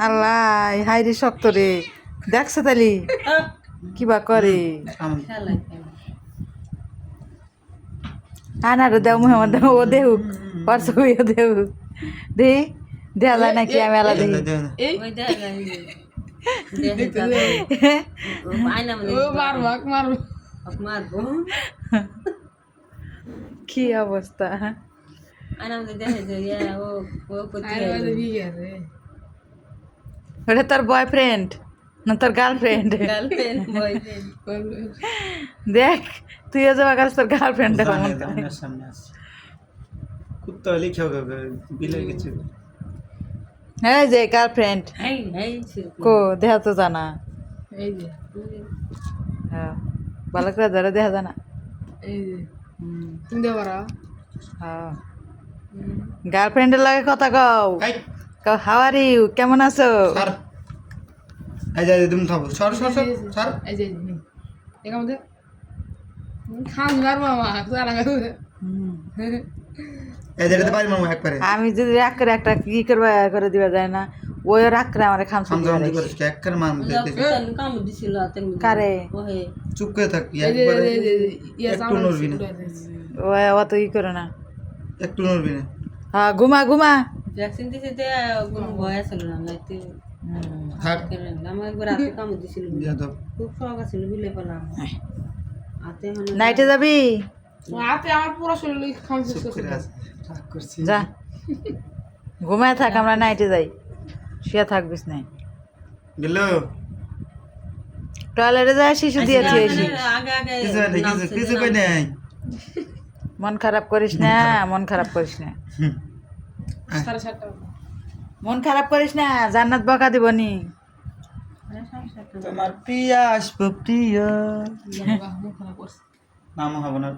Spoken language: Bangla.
আল্লাহ হাই রে শক্ত রে দেখছো তালি কিবা করে আনারে দেও মোহাম্মদ দেও ও দেহুক পারছো ও দেহুক দে দেয়া যায় নাকি আমি আলা দেখি কি অবস্থা ওটা তোর বয়ফ্রেন্ড না তোর গার্লফ্রেন্ড দেখ তুইও যাবা কাছে তোর গার্লফ্রেন্ড সামনে আসছে কুত্তা হলে খেয়ে যাবে বিলের কিছু এই যে গার্লফ্রেন্ড কো দেখা তো জানা হ্যাঁ ভালো করে ধরে দেখা জানা হ্যাঁ গার্লফ্রেন্ডের লাগে কথা কও কও হাউ আর ইউ কেমন আছো স্যার এই যে তুমি খাবো সর সর সর সর এই যে আমাদের খান মারবো এই জায়গাতে পারি মামু একবারে আমি যদি রাগ করে একটা কি করবা করে দিবা যায় না ওই রাগ করে আমার খাম সমঝামঝি করিস কি একবারে মাম কারে চুপ করে থাক একবারে একটু নড়বি না ওই অত ই করে না একটু নড়বি না হ্যাঁ ঘুমা ঘুমা ভ্যাকসিন দিছে যে কোনো ভয় আছিল না লাইতে থাক আমার একবার রাতে কামড় দিছিল যাদব খুব শখ আছিল বিলে পেলাম হাতে মানে নাইটে যাবি রাতে আমার পুরো শরীর খাম শেষ চুপ করছে করে আছে রাগ করছি যা ঘুমায় থাক আমরা নাইটে যাই শুয়ে থাকবিস না গেল টয়লেটে যায় শিশু দিয়েছি এসি আগে আগে কিছু নাই কিছু কিছু কই নাই মন খারাপ করিস না মন খারাপ করিস না 7:30 মন খারাপ করিস না জান্নাত বকা দিবনি তোমার প্রিয়া আসবো প্রিয়া মুখ খারাপ করছে নাম হবে না